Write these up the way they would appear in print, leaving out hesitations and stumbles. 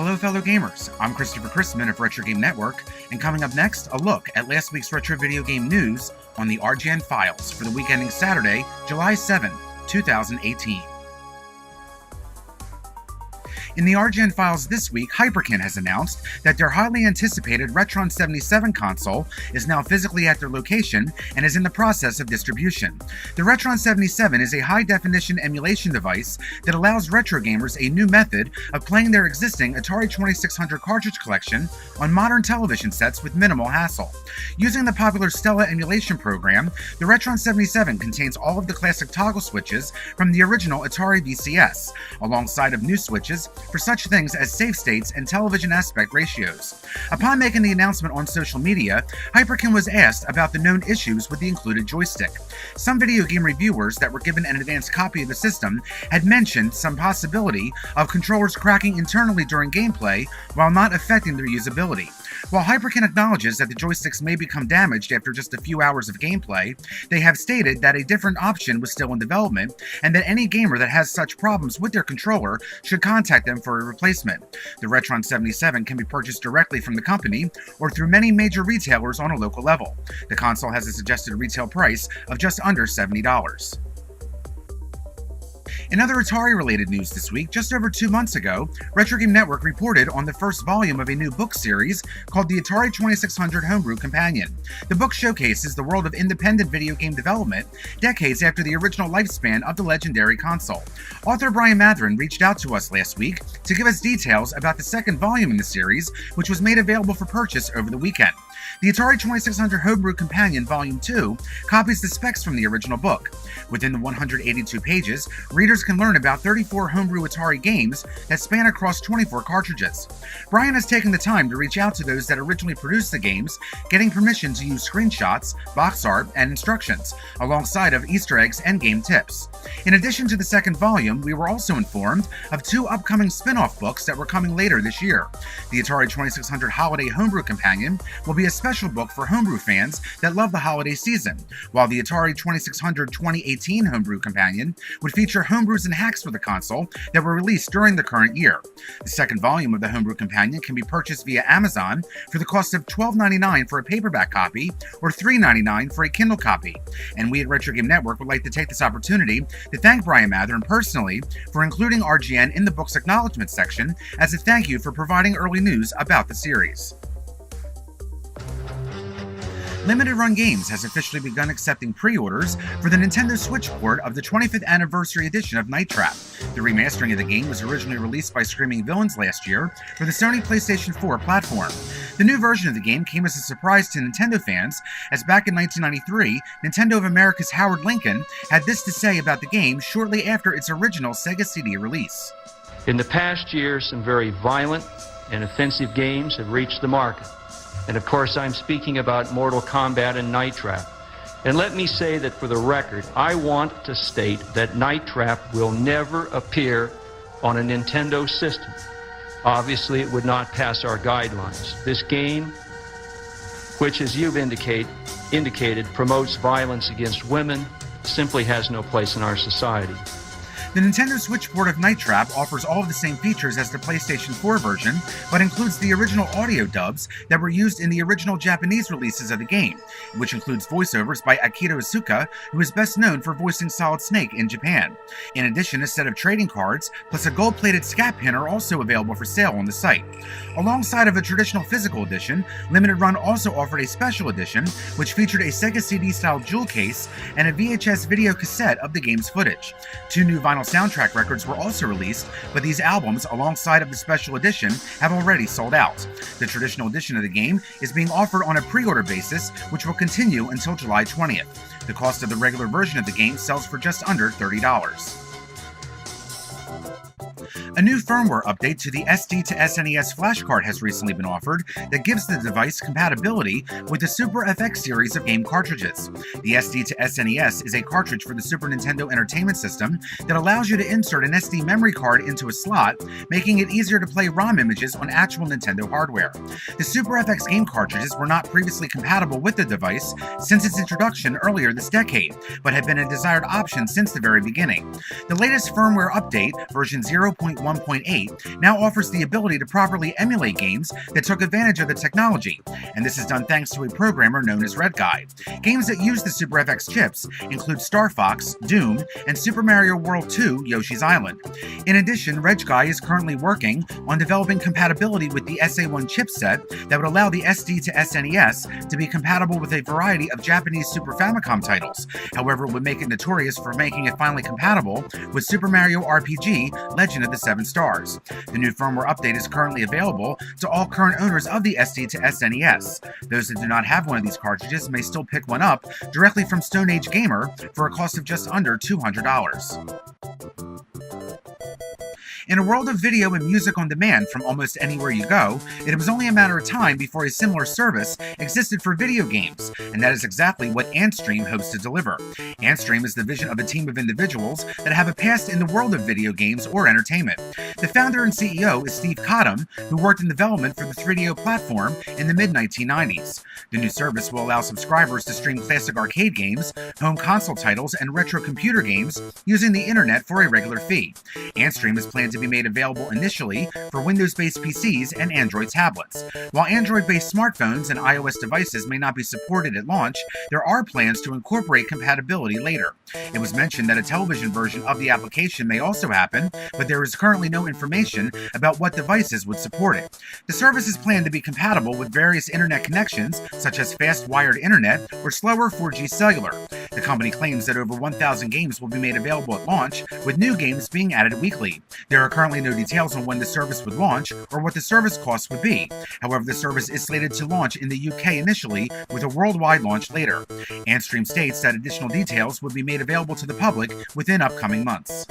Hello fellow gamers, I'm Christopher Chrisman of Retro Game Network, and coming up next, a look at last week's retro video game news on the RGN Files for the week ending Saturday, July 7, 2018. In the RGN Files this week, Hyperkin has announced that their highly anticipated Retron 77 console is now physically at their location and is in the process of distribution. The Retron 77 is a high-definition emulation device that allows retro gamers a new method of playing their existing Atari 2600 cartridge collection on modern television sets with minimal hassle. Using the popular Stella emulation program, the Retron 77 contains all of the classic toggle switches from the original Atari VCS, alongside of new switches for such things as save states and television aspect ratios. Upon making the announcement on social media, Hyperkin was asked about the known issues with the included joystick. Some video game reviewers that were given an advanced copy of the system had mentioned some possibility of controllers cracking internally during gameplay while not affecting their usability. While Hyperkin acknowledges that the joysticks may become damaged after just a few hours of gameplay, they have stated that a different option was still in development and that any gamer that has such problems with their controller should contact them for a replacement. The Retron 77 can be purchased directly from the company or through many major retailers on a local level. The console has a suggested retail price of just under $70. In other Atari-related news this week, just over 2 months ago, Retro Game Network reported on the first volume of a new book series called the Atari 2600 Homebrew Companion. The book showcases the world of independent video game development decades after the original lifespan of the legendary console. Author Brian Matherin reached out to us last week to give us details about the second volume in the series, which was made available for purchase over the weekend. The Atari 2600 Homebrew Companion Volume 2 copies the specs from the original book. Within the 182 pages, readers can learn about 34 homebrew Atari games that span across 24 cartridges. Brian has taken the time to reach out to those that originally produced the games, getting permission to use screenshots, box art, and instructions, alongside of Easter eggs and game tips. In addition to the second volume, we were also informed of 2 upcoming spin-off books that were coming later this year. The Atari 2600 Holiday Homebrew Companion will be a special book for homebrew fans that love the holiday season, while the Atari 2600 2018 Homebrew Companion would feature homebrews and hacks for the console that were released during the current year. The second volume of the Homebrew Companion can be purchased via Amazon for the cost of $12.99 for a paperback copy or $3.99 for a Kindle copy. And we at Retro Game Network would like to take this opportunity to thank Brian Matherin personally for including RGN in the book's acknowledgement section as a thank you for providing early news about the series. Limited Run Games has officially begun accepting pre-orders for the Nintendo Switch port of the 25th anniversary edition of Night Trap. The remastering of the game was originally released by Screaming Villains last year for the Sony PlayStation 4 platform. The new version of the game came as a surprise to Nintendo fans, as back in 1993, Nintendo of America's Howard Lincoln had this to say about the game shortly after its original Sega CD release. In the past year, some very violent and offensive games have reached the market. And of course, I'm speaking about Mortal Kombat and Night Trap. And let me say that for the record, I want to state that Night Trap will never appear on a Nintendo system. Obviously, it would not pass our guidelines. This game, which as you've indicated, promotes violence against women, simply has no place in our society. The Nintendo Switch port of Night Trap offers all of the same features as the PlayStation 4 version, but includes the original audio dubs that were used in the original Japanese releases of the game, which includes voiceovers by Akito Asuka, who is best known for voicing Solid Snake in Japan. In addition, a set of trading cards, plus a gold-plated scat pin are also available for sale on the site. Alongside of a traditional physical edition, Limited Run also offered a special edition, which featured a Sega CD-style jewel case and a VHS video cassette of the game's footage. 2 new vinyl soundtrack records were also released, but these albums, alongside of the special edition, have already sold out. The traditional edition of the game is being offered on a pre-order basis, which will continue until July 20th. The cost of the regular version of the game sells for just under $30. A new firmware update to the SD to SNES flash card has recently been offered that gives the device compatibility with the Super FX series of game cartridges. The SD to SNES is a cartridge for the Super Nintendo Entertainment System that allows you to insert an SD memory card into a slot, making it easier to play ROM images on actual Nintendo hardware. The Super FX game cartridges were not previously compatible with the device since its introduction earlier this decade, but had been a desired option since the very beginning. The latest firmware update, version 0.1 1.8 now offers the ability to properly emulate games that took advantage of the technology, and this is done thanks to a programmer known as Red Guy. Games that use the Super FX chips include Star Fox, Doom, and Super Mario World 2 Yoshi's Island. In addition, Red Guy is currently working on developing compatibility with the SA1 chipset that would allow the SD to SNES to be compatible with a variety of Japanese Super Famicom titles. However, it would make it notorious for making it finally compatible with Super Mario RPG Legend of the Seven Stars. The new firmware update is currently available to all current owners of the SD to SNES. Those that do not have one of these cartridges may still pick one up directly from Stone Age Gamer for a cost of just under $200. In a world of video and music on demand from almost anywhere you go, it was only a matter of time before a similar service existed for video games, and that is exactly what Antstream hopes to deliver. Antstream is the vision of a team of individuals that have a past in the world of video games or entertainment. The founder and CEO is Steve Cottam, who worked in development for the 3DO platform in the mid-1990s. The new service will allow subscribers to stream classic arcade games, home console titles, and retro computer games using the internet for a regular fee. Antstream is planned to be made available initially for Windows-based PCs and Android tablets. While Android-based smartphones and iOS devices may not be supported at launch, there are plans to incorporate compatibility later. It was mentioned that a television version of the application may also happen, but there is currently no information about what devices would support it. The service is planned to be compatible with various internet connections, such as fast wired internet or slower 4G cellular. The company claims that over 1,000 games will be made available at launch, with new games being added weekly. There are currently no details on when the service would launch or what the service costs would be. However, the service is slated to launch in the UK initially, with a worldwide launch later. Antstream states that additional details would be made available to the public within upcoming months.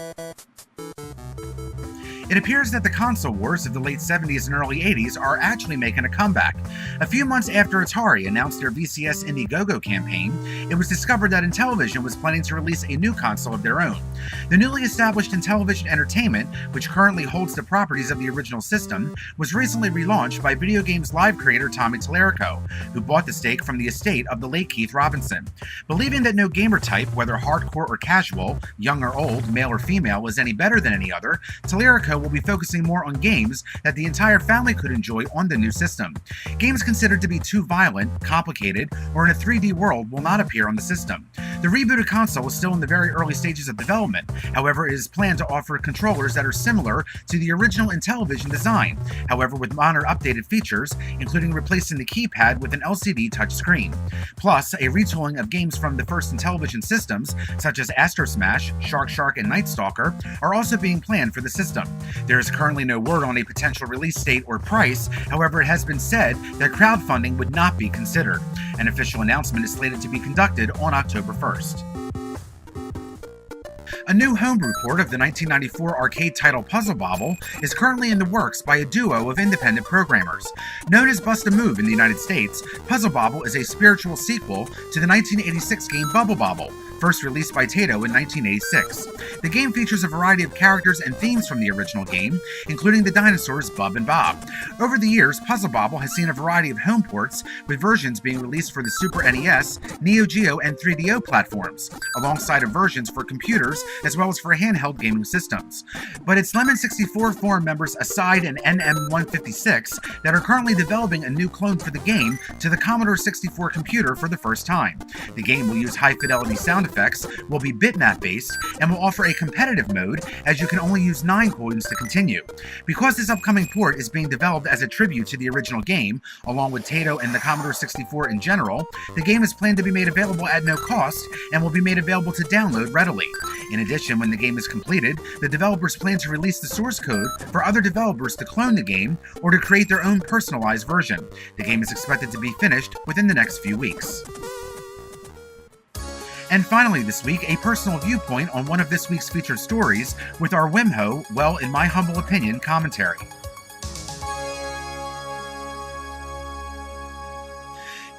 It appears that the console wars of the late 70s and early 80s are actually making a comeback. A few months after Atari announced their VCS Indiegogo campaign, it was discovered that Intellivision was planning to release a new console of their own. The newly established Intellivision Entertainment, which currently holds the properties of the original system, was recently relaunched by video games live creator Tommy Tallarico, who bought the stake from the estate of the late Keith Robinson. Believing that no gamer type, whether hardcore or casual, young or old, male or female, is any better than any other, Tallarico will be focusing more on games that the entire family could enjoy on the new system. Games considered to be too violent, complicated, or in a 3D world will not appear on the system. The rebooted console is still in the very early stages of development. However, it is planned to offer controllers that are similar to the original Intellivision design, however with minor updated features, including replacing the keypad with an LCD touchscreen. Plus, a retooling of games from the first Intellivision systems, such as Astro Smash, Shark, and Night Stalker, are also being planned for the system. There is currently no word on a potential release date or price, however it has been said that crowdfunding would not be considered. An official announcement is slated to be conducted on October 1st. A new homebrew port of the 1994 arcade title Puzzle Bobble is currently in the works by a duo of independent programmers. Known as Bust a Move in the United States, Puzzle Bobble is a spiritual sequel to the 1986 game Bubble Bobble, first released by Taito in 1986. The game features a variety of characters and themes from the original game, including the dinosaurs Bub and Bob. Over the years, Puzzle Bobble has seen a variety of home ports, with versions being released for the Super NES, Neo Geo, and 3DO platforms, alongside of versions for computers as well as for handheld gaming systems. But it's Lemon 64 forum members Aside and NM156 that are currently developing a new clone for the game to the Commodore 64 computer for the first time. The game will use high-fidelity sound effects, will be bitmap based, and will offer a competitive mode, as you can only use 9 coins to continue. Because this upcoming port is being developed as a tribute to the original game, along with Taito and the Commodore 64 in general, the game is planned to be made available at no cost and will be made available to download readily. In addition, when the game is completed, the developers plan to release the source code for other developers to clone the game or to create their own personalized version. The game is expected to be finished within the next few weeks. And finally this week, a personal viewpoint on one of this week's featured stories with our Wimho, well, in my humble opinion, commentary.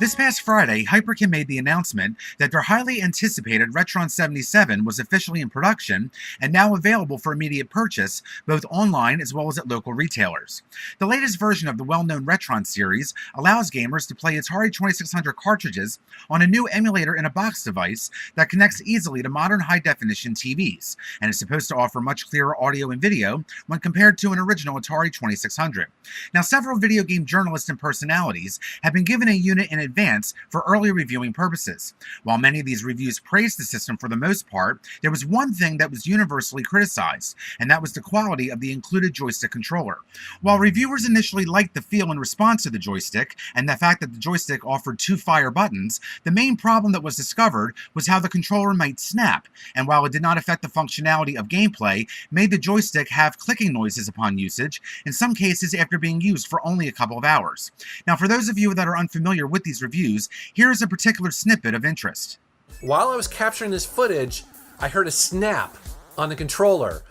This past Friday, Hyperkin made the announcement that their highly anticipated Retron 77 was officially in production and now available for immediate purchase, both online as well as at local retailers. The latest version of the well-known Retron series allows gamers to play Atari 2600 cartridges on a new emulator-in-a-box device that connects easily to modern high-definition TVs, and is supposed to offer much clearer audio and video when compared to an original Atari 2600. Now, several video game journalists and personalities have been given a unit in advance for early reviewing purposes. While many of these reviews praised the system for the most part, there was one thing that was universally criticized, and that was the quality of the included joystick controller. While reviewers initially liked the feel and response of the joystick, and the fact that the joystick offered 2 fire buttons, the main problem that was discovered was how the controller might snap, and while it did not affect the functionality of gameplay, made the joystick have clicking noises upon usage, in some cases after being used for only a couple of hours. Now, for those of you that are unfamiliar with these reviews, here is a particular snippet of interest. While I was capturing this footage, I heard a snap on the controller.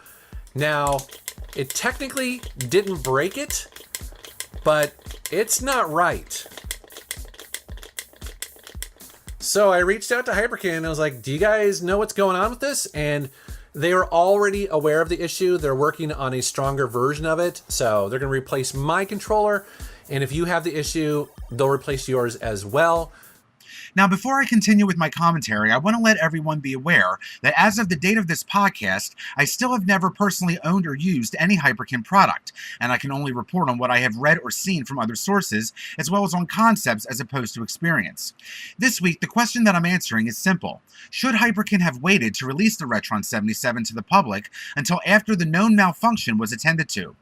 Now, it technically didn't break it, but it's not right. So I reached out to Hyperkin and I was like, do you guys know what's going on with this? And they are already aware of the issue. They're working on a stronger version of it. So they're going to replace my controller. And if you have the issue, they'll replace yours as well. Now, before I continue with my commentary, I want to let everyone be aware that as of the date of this podcast, I still have never personally owned or used any Hyperkin product, and I can only report on what I have read or seen from other sources, as well as on concepts as opposed to experience. This week, the question that I'm answering is simple. Should Hyperkin have waited to release the Retron 77 to the public until after the known malfunction was attended to?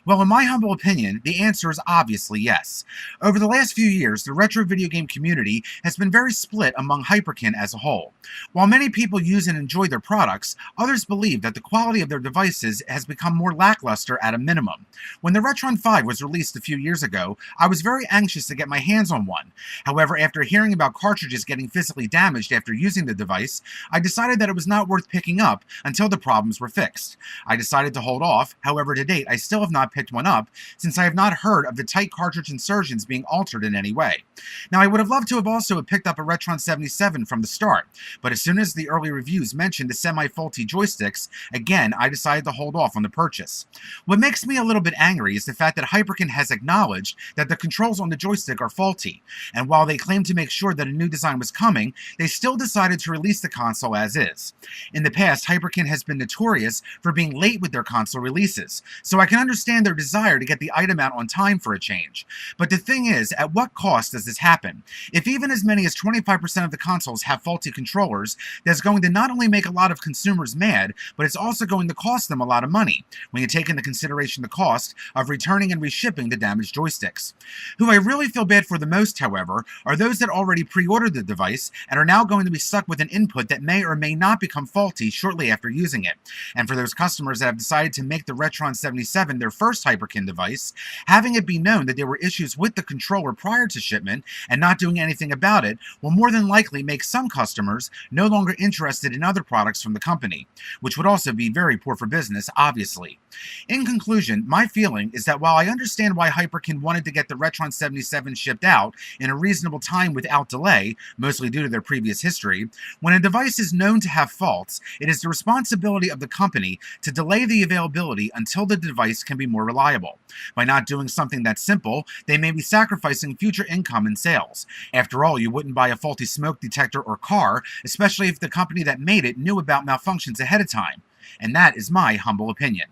Well, in my humble opinion, the answer is obviously yes. Over the last few years, the retro video game community has been very split among Hyperkin as a whole. While many people use and enjoy their products, others believe that the quality of their devices has become more lackluster at a minimum. When the Retron 5 was released a few years ago, I was very anxious to get my hands on one. However, after hearing about cartridges getting physically damaged after using the device, I decided that it was not worth picking up until the problems were fixed. I decided to hold off. However, to date, I still have not picked one up, since I have not heard of the tight cartridge insertions being altered in any way. Now, I would have loved to have also picked up a Retron 77 from the start, but as soon as the early reviews mentioned the semi-faulty joysticks, again, I decided to hold off on the purchase. What makes me a little bit angry is the fact that Hyperkin has acknowledged that the controls on the joystick are faulty, and while they claim to make sure that a new design was coming, they still decided to release the console as is. In the past, Hyperkin has been notorious for being late with their console releases, so I can understand their desire to get the item out on time for a change. But the thing is, at what cost does this happen? If even as many as 25% of the consoles have faulty controllers, that's going to not only make a lot of consumers mad, but it's also going to cost them a lot of money, when you take into consideration the cost of returning and reshipping the damaged joysticks. Who I really feel bad for the most, however, are those that already pre-ordered the device and are now going to be stuck with an input that may or may not become faulty shortly after using it. And for those customers that have decided to make the Retron 77 their first Hyperkin device, having it be known that there were issues with the controller prior to shipment and not doing anything about it will more than likely make some customers no longer interested in other products from the company, which would also be very poor for business, obviously. In conclusion, my feeling is that while I understand why Hyperkin wanted to get the Retron 77 shipped out in a reasonable time without delay, mostly due to their previous history, when a device is known to have faults, it is the responsibility of the company to delay the availability until the device can be more reliable. By not doing something that simple, they may be sacrificing future income and sales. After all, you wouldn't buy a faulty smoke detector or car, especially if the company that made it knew about malfunctions ahead of time. And that is my humble opinion.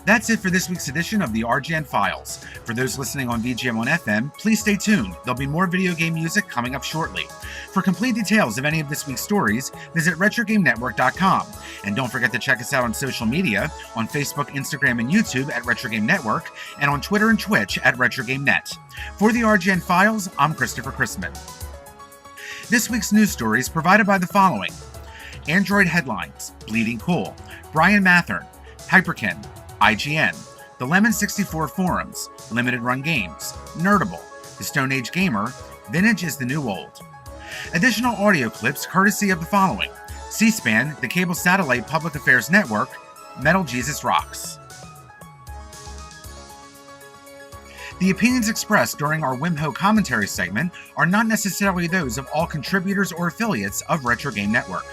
That's it for this week's edition of the RGN Files. For those listening on VGM on FM, please stay tuned. There'll be more video game music coming up shortly. For complete details of any of this week's stories, visit RetroGameNetwork.com. And don't forget to check us out on social media, on Facebook, Instagram, and YouTube at Retro Game Network, and on Twitter and Twitch at RetroGameNet. For the RGN Files, I'm Christopher Chrisman. This week's news story is provided by the following: Android Headlines, Bleeding Cool, Brian Mathern, Hyperkin, IGN, the Lemon 64 Forums, Limited Run Games, Nerdable, The Stone Age Gamer, Vintage is the New Old. Additional audio clips courtesy of the following: C-SPAN, the Cable Satellite Public Affairs Network, Metal Jesus Rocks. The opinions expressed during our Wimho commentary segment are not necessarily those of all contributors or affiliates of Retro Game Network.